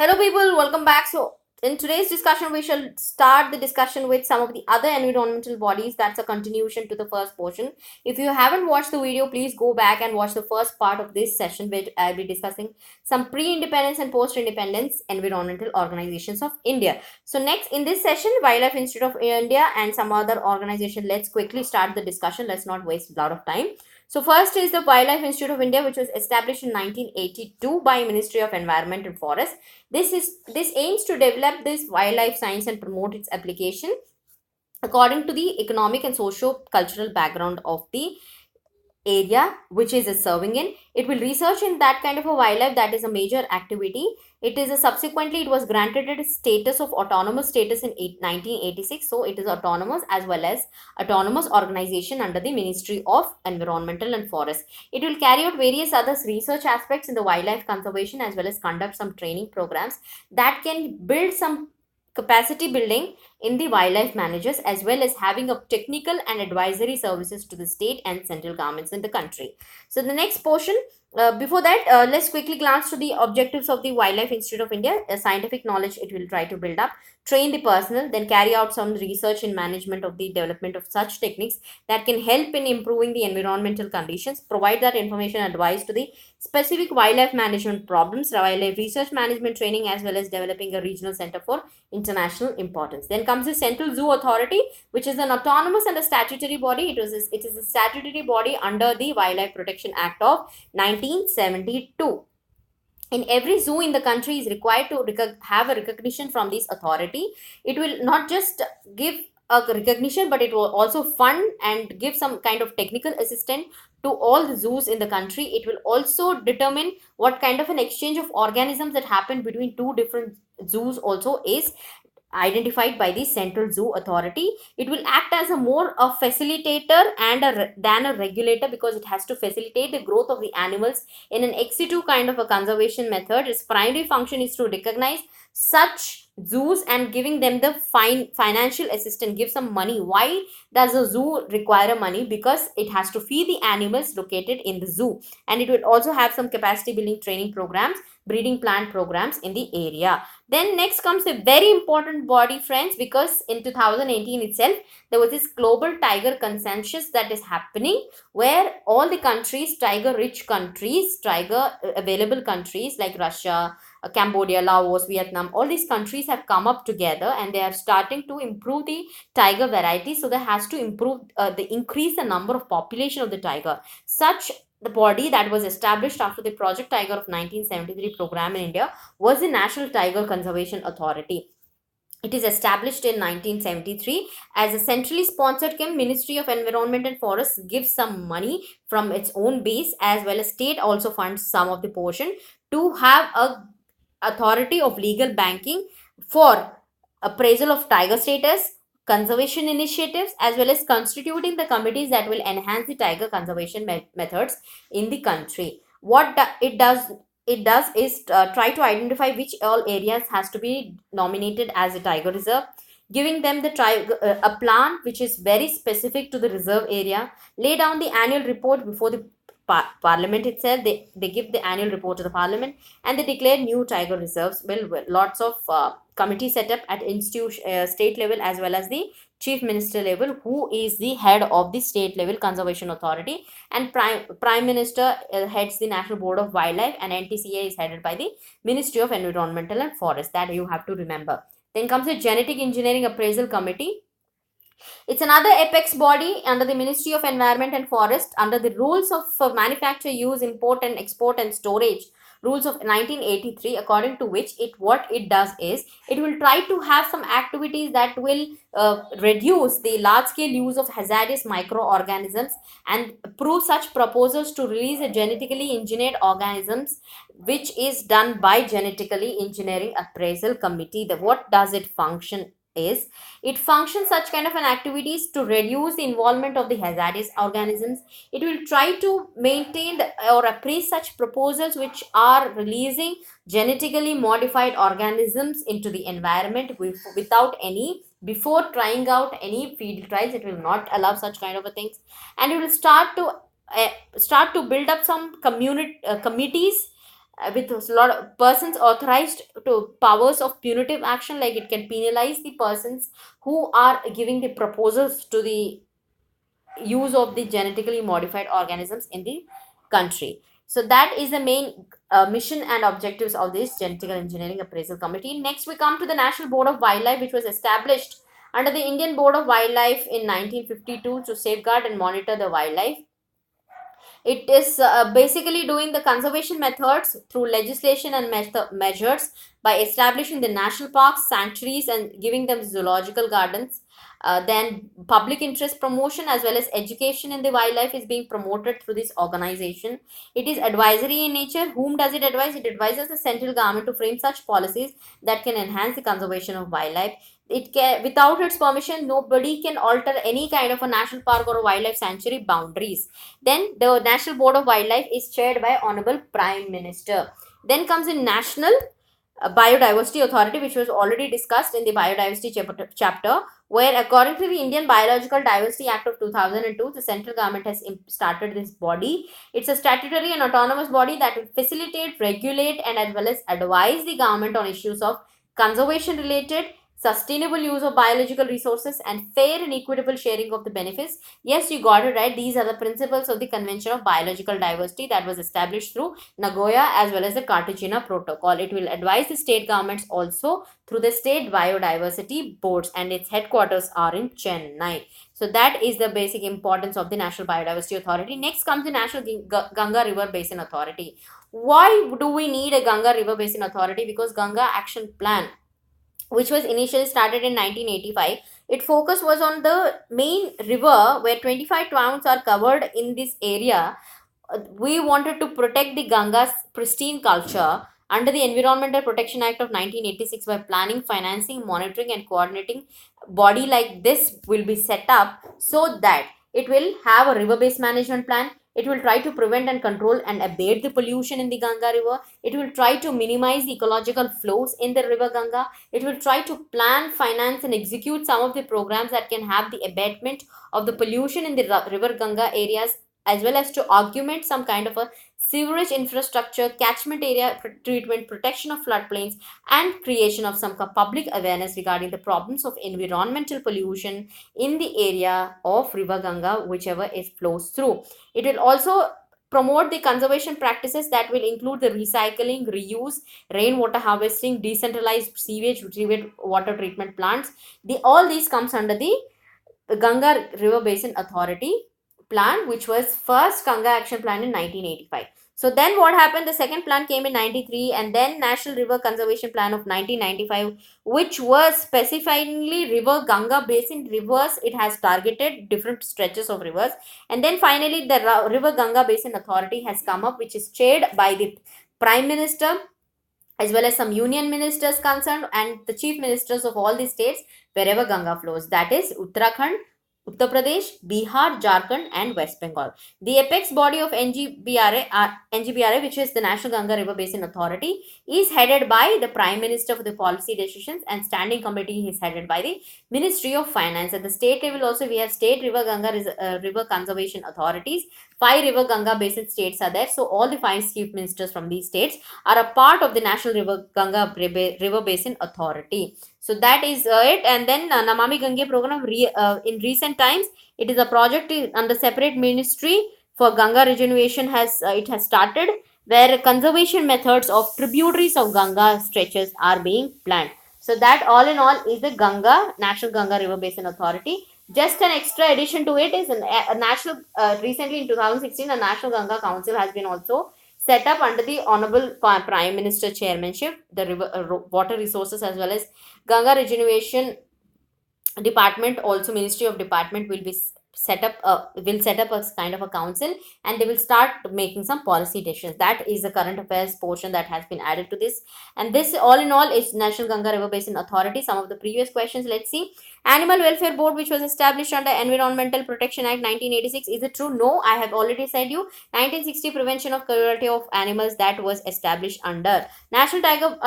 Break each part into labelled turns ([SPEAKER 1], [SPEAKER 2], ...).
[SPEAKER 1] Hello people, welcome back. So in today's discussion, we shall start the discussion with some of the other environmental bodies. That's a continuation to the first portion. If you haven't watched the video, please go back and watch the first part of this session where I'll be discussing some pre-independence and post-independence environmental organizations of India. So next in this session, Wildlife Institute of India and some other organization. Let's quickly start the discussion. Let's not waste a lot of time. So first is the Wildlife Institute of India, which was established in 1982 by Ministry of Environment and Forest. This aims to develop this wildlife science and promote its application according to the economic and socio-cultural background of the area which is serving in. It will research in that kind of a wildlife. That is a major activity. Subsequently it was granted a status of autonomous status in 1986. So it is autonomous as well as autonomous organization under the Ministry of Environmental and Forest. It will carry out various other research aspects in the wildlife conservation as well as conduct some training programs that can build some capacity building in the wildlife managers, as well as having a technical and advisory services to the state and central governments in the country. So the next portion, before that, let's quickly glance to the objectives of the Wildlife Institute of India. Scientific knowledge it will try to build up, train the personnel, then carry out some research in management of the development of such techniques that can help in improving the environmental conditions, provide that information advice to the specific wildlife management problems, wildlife research management training, as well as developing a regional center for international importance. Then comes the Central Zoo Authority, which is an autonomous and a statutory body. It is a statutory body under the Wildlife Protection Act of 1972. In every zoo in the country is required to have a recognition from this authority. It will not just give a recognition, but it will also fund and give some kind of technical assistance to all the zoos in the country. It will also determine what kind of an exchange of organisms that happen between two different zoos also is identified by the Central Zoo Authority. It will act as a more a facilitator than a regulator, because it has to facilitate the growth of the animals in an ex situ kind of a conservation method. Its primary function is to recognize such zoos and giving them the financial assistance, give some money. Why does a zoo require money? Because it has to feed the animals located in the zoo, and it will also have some capacity building training programs, breeding plant programs in the area. Then next comes a very important body, friends, because in 2018 itself there was this global tiger consensus that is happening, where all the countries, tiger rich countries, tiger available countries like Russia, Cambodia, Laos, Vietnam, all these countries have come up together and they are starting to improve the tiger variety. So there has to improve the increase the number of population of the tiger. Such the body that was established after the Project Tiger of 1973 program in India was the National Tiger Conservation Authority. It is established in 1973 as a centrally sponsored camp. Ministry of Environment and Forests gives some money from its own base, as well as state also funds some of the portion to have a authority of legal banking for appraisal of tiger status, conservation initiatives, as well as constituting the committees that will enhance the tiger conservation methods in the country. It does is try to identify which all areas has to be nominated as a tiger reserve, giving them a plan which is very specific to the reserve area, lay down the annual report before the parliament itself. They give the annual report to the parliament, and they declare new tiger reserves. Well, lots of committee set up at state level as well as the chief minister level, who is the head of the state level conservation authority, and prime minister heads the National Board of Wildlife, and NTCA is headed by the Ministry of Environmental and Forest. That you have to remember. Then comes the Genetic Engineering Appraisal Committee. It's another apex body under the Ministry of Environment and Forest, under the rules of manufacture, use, import and export and storage rules of 1983, according to which what it does is it will try to have some activities that will reduce the large scale use of hazardous microorganisms and approve such proposals to release a genetically engineered organisms, which is done by Genetically Engineering Appraisal Committee. What does it function is, it functions such kind of an activities to reduce the involvement of the hazardous organisms. It will try to maintain or appraise such proposals which are releasing genetically modified organisms into the environment without any, before trying out any field trials. It will not allow such kind of a things, and it will start to build up some community committees with a lot of persons authorized to powers of punitive action, like it can penalize the persons who are giving the proposals to the use of the genetically modified organisms in the country. So that is the main mission and objectives of this genetical engineering appraisal committee. Next we come to the National Board of Wildlife, which was established under the Indian Board of Wildlife in 1952 to safeguard and monitor the wildlife. It is basically doing the conservation methods through legislation and measures by establishing the national parks, sanctuaries, and giving them zoological gardens. Then public interest promotion as well as education in the wildlife is being promoted through this organization. It is advisory in nature. Whom does it advise? It advises the central government to frame such policies that can enhance the conservation of wildlife. It can, without its permission, nobody can alter any kind of a national park or a wildlife sanctuary boundaries. Then the National Board of Wildlife is chaired by Honorable Prime Minister. Then comes the National Biodiversity Authority, which was already discussed in the Biodiversity chapter, where according to the Indian Biological Diversity Act of 2002, the central government has started this body. It's a statutory and autonomous body that will facilitate, regulate, and as well as advise the government on issues of conservation related, sustainable use of biological resources, and fair and equitable sharing of the benefits. Yes, you got it right. These are the principles of the Convention of Biological Diversity that was established through Nagoya as well as the Cartagena Protocol. It will advise the state governments also through the state biodiversity boards, and its headquarters are in Chennai. So that is the basic importance of the National Biodiversity Authority. Next comes the National Ganga River Basin Authority. Why do we need a Ganga River Basin Authority? Because Ganga Action Plan, which was initially started in 1985, its focus was on the main river where 25 towns are covered in this area. We wanted to protect the Ganga's pristine culture under the Environmental Protection Act of 1986 by planning, financing, monitoring, and coordinating. Body like this will be set up so that it will have a river based management plan. It will try to prevent and control and abate the pollution in the Ganga river. It will try to minimize the ecological flows in the river Ganga. It will try to plan, finance, and execute some of the programs that can have the abatement of the pollution in the river Ganga areas, as well as to augment some kind of a sewerage infrastructure, catchment area treatment, protection of floodplains, and creation of some public awareness regarding the problems of environmental pollution in the area of river Ganga, whichever it flows through. It will also promote the conservation practices that will include the recycling, reuse, rainwater harvesting, decentralized sewage water treatment plants. All these comes under the Ganga River Basin Authority plan, which was first Ganga Action Plan in 1985. So then what happened? The second plan came in 93, and then National River Conservation Plan of 1995, which was specifyingly river Ganga Basin rivers. It has targeted different stretches of rivers. And then finally the River Ganga Basin Authority has come up, which is chaired by the Prime Minister as well as some union ministers concerned and the chief ministers of all the states wherever Ganga flows. That is Uttarakhand, Uttar Pradesh, Bihar, Jharkhand, and West Bengal. The apex body of NGBRA, which is the National Ganga River Basin Authority, is headed by the Prime Minister for the policy decisions, and standing committee is headed by the Ministry of Finance. At the state level also, we have state river Ganga river conservation authorities. 5 river Ganga Basin states are there. So all the 5 chief ministers from these states are a part of the National River Ganga River Basin Authority. So that is it. And then Namami Gange program in recent times, it is a project under separate ministry for Ganga regeneration it has started, where conservation methods of tributaries of Ganga stretches are being planned. So that all in all is the National Ganga River Basin Authority. Just an extra addition to it is a national, recently in 2016, a National Ganga Council has been also set up under the Honorable Prime Minister chairmanship. The river, water resources as well as Ganga Regeneration Department, also Ministry of Department will be set up a kind of a council, and they will start making some policy decisions. That is the current affairs portion that has been added to this. And this all in all is National Ganga River Basin Authority. Some of the previous questions, let's see. Animal Welfare Board, which was established under Environmental Protection Act 1986, is it true? No, I have already said you. 1960 Prevention of Cruelty of Animals, that was established under. National Tiger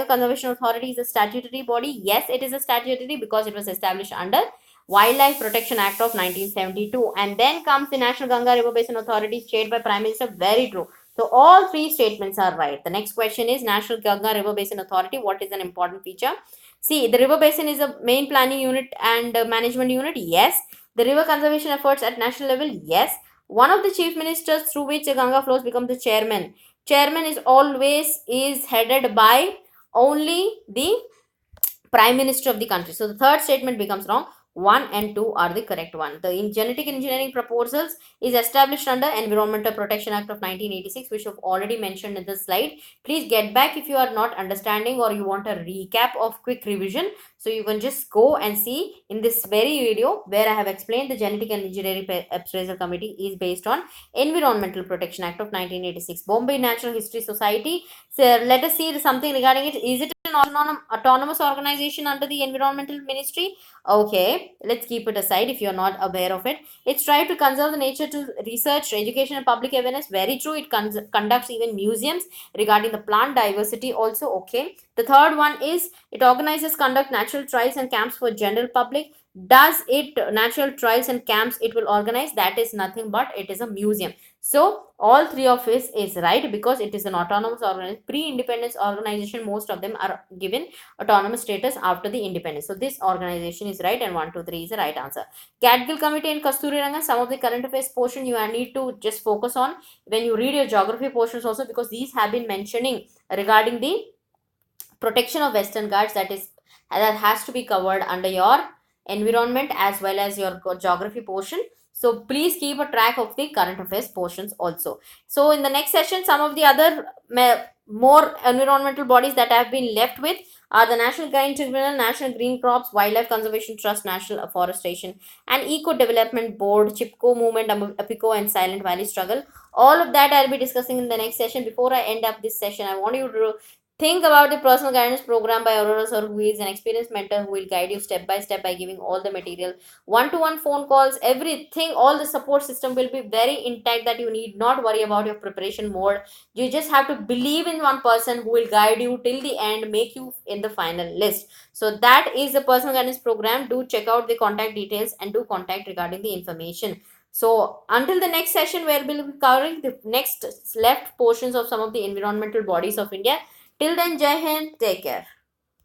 [SPEAKER 1] Conservation Authority is a statutory body. Yes, it is a statutory because it was established under Wildlife Protection Act of 1972. And then comes the National Ganga River Basin Authority, chaired by Prime Minister. Very true. So all three statements are right. The next question is National Ganga River Basin Authority. What is an important feature? See, the river basin is a main planning unit and management unit. Yes. The river conservation efforts at national level. Yes. One of the chief ministers through which the Ganga flows becomes the chairman. Chairman is always is headed by only the prime minister of the country. So the third statement becomes wrong. 1 and 2 are the correct one. The genetic engineering proposals is established under Environmental Protection Act of 1986, which I've already mentioned in this slide. Please get back if you are not understanding or you want a recap of quick revision. So you can just go and see in this very video where I have explained the Genetic and Engineering Appraisal Committee is based on Environmental Protection Act of 1986. Bombay Natural History Society. So let us see something regarding it. Is it an autonomous organization under the Environmental Ministry? Okay, let's keep it aside if you're not aware of it. It's tried to conserve the nature to research, education, and public awareness. Very true. It conducts even museums regarding the plant diversity also. Okay. The third one is it organizes, conduct natural trials and camps for general public. Does it natural trials and camps it will organize? That is nothing but it is a museum. So all three of this is right because it is an autonomous organization. Pre-independence organization, most of them are given autonomous status after the independence. So this organization is right and 1, 2, 3 is the right answer. Gadgil Committee and Kasturi Rangan, some of the current affairs portion you need to just focus on when you read your geography portions also, because these have been mentioning regarding the protection of Western Ghats, that has to be covered under your environment as well as your geography portion. So please keep a track of the current affairs portions also. So in the next session, some of the other more environmental bodies that I have been left with are the National Green Tribunal, National Green Crops, Wildlife Conservation Trust, National Afforestation, and Eco Development Board, Chipko Movement, Apico, and Silent Valley Struggle. All of that I'll be discussing in the next session. Before I end up this session, I want you to think about the personal guidance program by Aurora Sir, who is an experienced mentor who will guide you step by step by giving all the material, one-to-one phone calls, everything, all the support system will be very intact that you need not worry about your preparation mode. You just have to believe in one person who will guide you till the end, make you in the final list. So that is the personal guidance program. Do check out the contact details and do contact regarding the information. So until the next session where we'll be covering the next left portions of some of the environmental bodies of India. Till then, Jai Hind, take care.